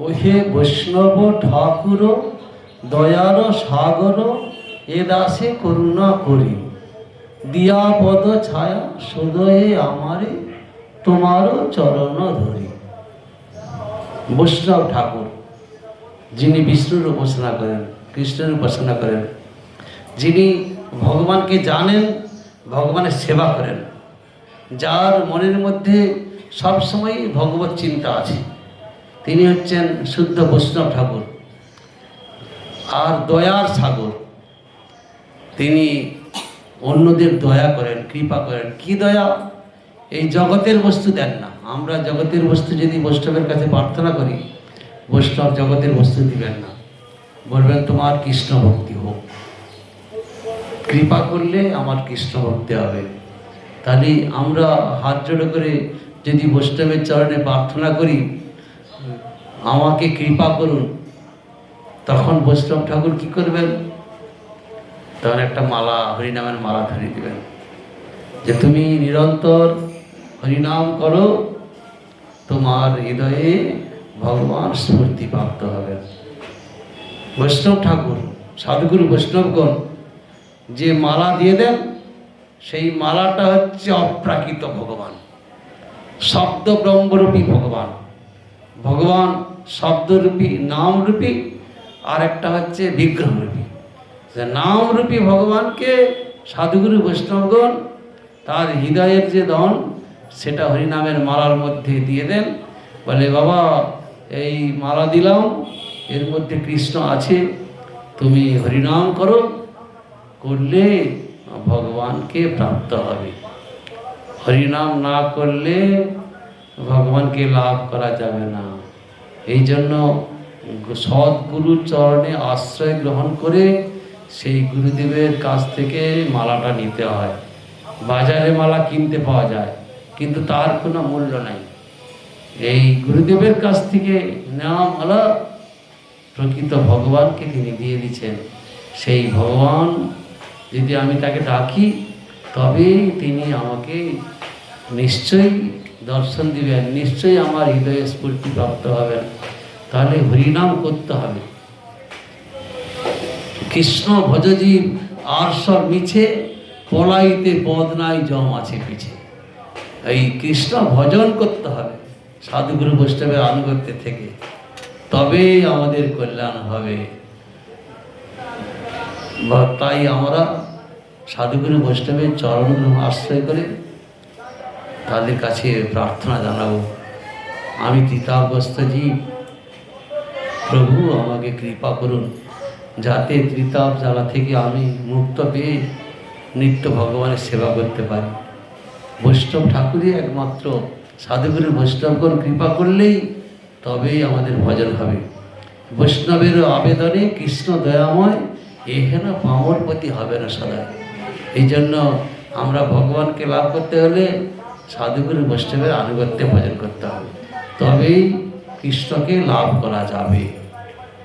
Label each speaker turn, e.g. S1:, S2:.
S1: ওহে বৈষ্ণব ঠাকুর দয়ার সাগর, এ দাসে করুণা করি, দিয়া পদ ছায়া সদয়ে আমারে তোমারও চরণ ধরি। বৈষ্ণব ঠাকুর যিনি বিষ্ণুর উপাসনা করেন, কৃষ্ণের উপাসনা করেন, যিনি ভগবানকে জানেন, ভগবানের সেবা করেন, যার মনের মধ্যে সবসময় ভগবত চিন্তা আছে, তিনি হচ্ছেন শুদ্ধ বৈষ্ণব ঠাকুর। আর দয়ার সাগর, তিনি অন্যদের দয়া করেন, কৃপা করেন। কি দয়া? এই জগতের বস্তু দেন না। আমরা জগতের বস্তু যদি বৈষ্ণবের কাছে প্রার্থনা করি, বৈষ্ণব জগতের বস্তু দিবেন না, বলবেন তোমার কৃষ্ণ ভক্তি হোক। কৃপা করলে আমার কৃষ্ণ ভক্তি হবে। তাহলে আমরা হাত জোড়ো করে যদি বৈষ্ণবের চরণে প্রার্থনা করি, আমাকে কৃপা করুন, তখন বৈষ্ণব ঠাকুর কি করবেন? তখন একটা মালা, হরিনামের মালা ধরিয়ে দিবেন, যে তুমি নিরন্তর হরিনাম করো, তোমার হৃদয়ে ভগবান স্ফূর্তি প্রাপ্ত হবে। বৈষ্ণব ঠাকুর, সাধুগুরু বৈষ্ণবগণ যে মালা দিয়ে দেন, সেই মালাটা হচ্ছে অপ্রাকৃত ভগবান, শব্দ ব্রহ্মরূপী ভগবান। ভগবান শব্দরূপী, নামরূপী, আর একটা হচ্ছে বিগ্রহরূপী। নামরূপী ভগবানকে সাধুগুরু বৈষ্ণবগণ তার হৃদয়ের যে দন, সেটা হরিনামের মালার মধ্যে দিয়ে দেন। বলে বাবা, এই মালা দিলাম, এর মধ্যে কৃষ্ণ আছে, তুমি হরিনাম করো, করলে ভগবানকে প্রাপ্ত হবে। হরিনাম না করলে ভগবানকে লাভ করা যাবে না। এই জন্য সদ্গুরুর চরণে আশ্রয় গ্রহণ করে সেই গুরুদেবের কাছ থেকে মালাটা নিতে হয়। বাজারে মালা কিনতে পাওয়া যায়, কিন্তু তার কোনো মূল্য নাই। এই গুরুদেবের কাছ থেকে নেওয়া মালা প্রকৃত ভগবানকে তিনি দিয়ে দিচ্ছেন। সেই ভগবান যদি আমি তাকে ডাকি, তবে তিনি আমাকে নিশ্চয়ই দর্শন দিবেন, নিশ্চয়ই আমার হৃদয়ে স্ফূর্তি প্রাপ্ত হবেন। তাহলে হরিনাম করতে হবে। কৃষ্ণ ভজজীব আর সব মিছে, পলাইতে পদ নাই জম আছে পিছে। এই কৃষ্ণ ভজন করতে হবে সাধুগুরু বৈষ্ণবের আনুগত্য থেকে, তবেই আমাদের কল্যাণ হবে। তাই আমরা সাধুগুরু বৈষ্ণবের চরণ আশ্রয় করে তাদের কাছে প্রার্থনা জানাবো, আমি ত্রিতাবগ্রস্ত জীব, প্রভু আমাকে কৃপা করুন, যাতে ত্রিতাপ জ্বালা থেকে আমি মুক্ত পেয়ে নিত্য ভগবানের সেবা করতে পারি। বৈষ্ণব ঠাকুরই একমাত্র, সাধুগুরু বৈষ্ণবগণ কৃপা করলেই তবেই আমাদের ভজন হবে। বৈষ্ণবের আবেদনে কৃষ্ণ দয়াময়, এহেন পামর প্রতি হবে না সদা। এই জন্য আমরা ভগবানকে লাভ করতে হলে সাধুগুরু বৈষ্ণবের আনুগত্যে ভজন করতে হবে, তবেই কৃষ্ণকে লাভ করা যাবে।